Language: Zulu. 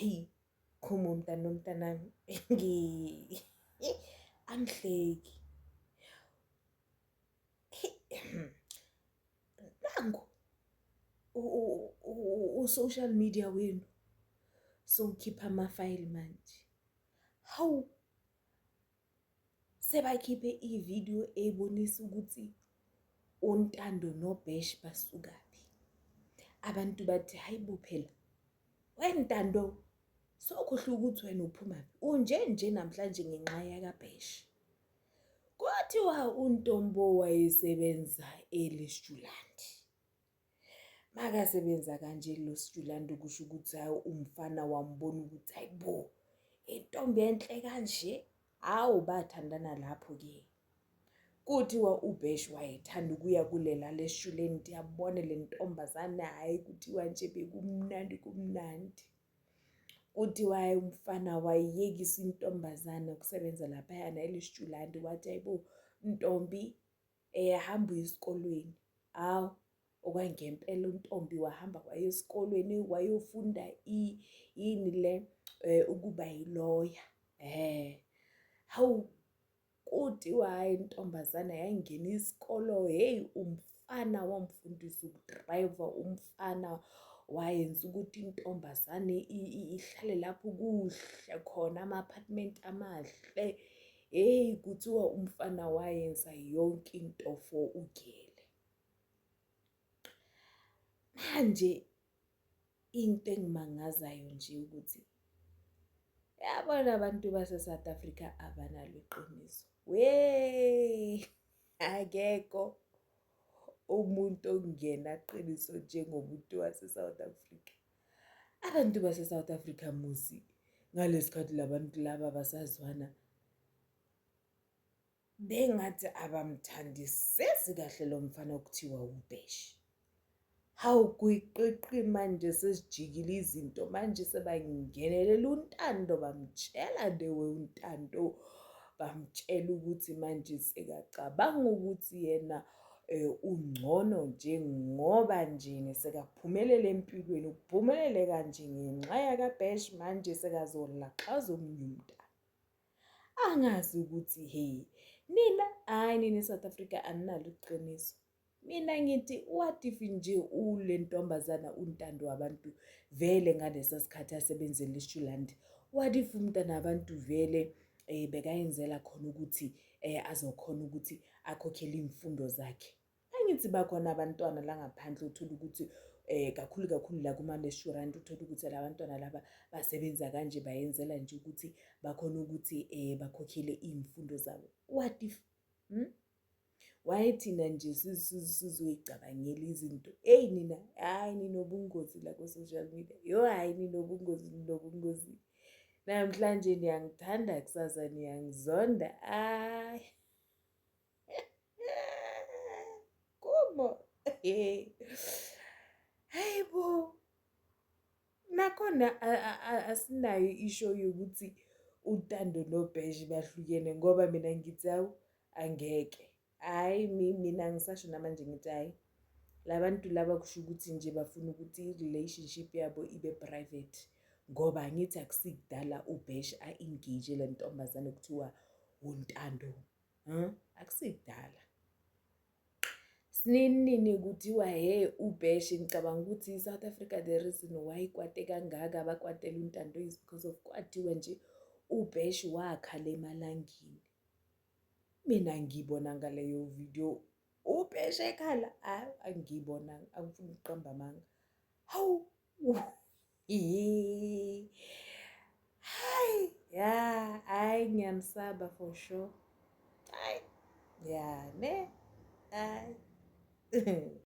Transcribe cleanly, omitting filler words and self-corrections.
hey, khuma umntanami angihleki. Nangu social media wenu sowukhipha amafayili manje. Hawu, sebakhiphe ividiyo ebonisa ukuthi uNtando noBhash basukaphi. Abantu bathi hayibo phela weNtando sokhohlwa ukuthi wena uphumaphi. Unje namhlanje ngenxa yakaBhash. Kwathiwa uNtombo wayesebenza eLesjuland. Makasebenza kanje eLesjuland kusho ukuthi umfana wambona ukuthi hayibo intombi enhle kanje. Awu bathandana lapho ke. Kuthiwa uBhash wayethanda ukuya kulela leSjuland yabona le ntombazana hayi kuthiwa nje kumnandi. Kuthiwa umfana wayeyekisa intombazana ukusebenza lapha yana eLesjuland wathi hayibo Ntombi hamba esikolweni. Awu okwangempela uNtombi wahamba waye esikolweni wayofunda yini le ukuba yilawyer. Hawu kuthiwa hayi intombazana yayingena isikolo, hey umfana wamfundisa ukudriver, umfana wayenza ukuthi intombazane ihlale lapho kuhle khona ama-apartment amahle. Hey kuthiwa umfana wayenza yonke into for ugele. Manje into engimangazayo nje ukuthi yabona abantu base-South Africa abanalo iqiniso. Akekho umuntu ongena qiniso njengomuntu wase-South Africa. Abantu base-South Africa musi ngalesikhathi labantu laba basazwana bengathi abamthandisisi kahle lo mfana okuthiwa uBhash. Hawu kuyiqiqi manje sesijikile izinto manje sebangenelela uNtando bamtshela uNtando bamtshela ukuthi manje sekacabanga ukuthi yena ungcono njengoba nje sekaphumelele empilweni. Ukuphumelele kanje ngenxa yakaBhash manje sekazolaxaza omunye umntana. Angazi ukuthi nina eSouth Africa aninalo iqiniso. Mina ngithi what if nje ule ntombazana uNtando wabantu vele ngalesa sikhathi asebenza eLesjuland. What if umntana abantu vele bekayenzela khona ukuthi azokhona ukuthi akhokhele imfundo zakhe. Angithi bakhona abantwana la ngaphandle uthola ukuthi kakhulu la kuma-restaurant uthola ukuthi labantwana laba basebenza kanje bayenzela nje ukuthi bakhona ukuthi bakhokhele imfundo zabo. What if why thina nje sizoyicabangela izinto? Nina ninobungozi la ku-social media. Hayi ninobungozi. Namhlanje niyangithanda kusasa niyangizonda. Kubo. Hayibo. Nakhona asinayo isho yokuthi uNtando noBhash bahlukene ngoba mina ngithi hawu angeke. Hayi mina ngisasho namanje ngithi hayi labantu laba kusho ukuthi nje bafuna ukuthi i-relationship yabo ibe private ngoba angithi akusikudala uBhash a-engage le ntombazane okuthiwa uNtando. Akusikudala. Sinini kuthiwa uBhash ngicabanga ukuthi iSouth Africa the reason why ikwate kangaka abakwatela uNtando is because of kwathiwa nje uBhash wakhala emalangeni. Mina ngibona ngaleyo video uBhash ekhala angibonanga angifuni ukuqamba amanga. Hawu hayi ngiyanisaba for sure. Hayi ne hayi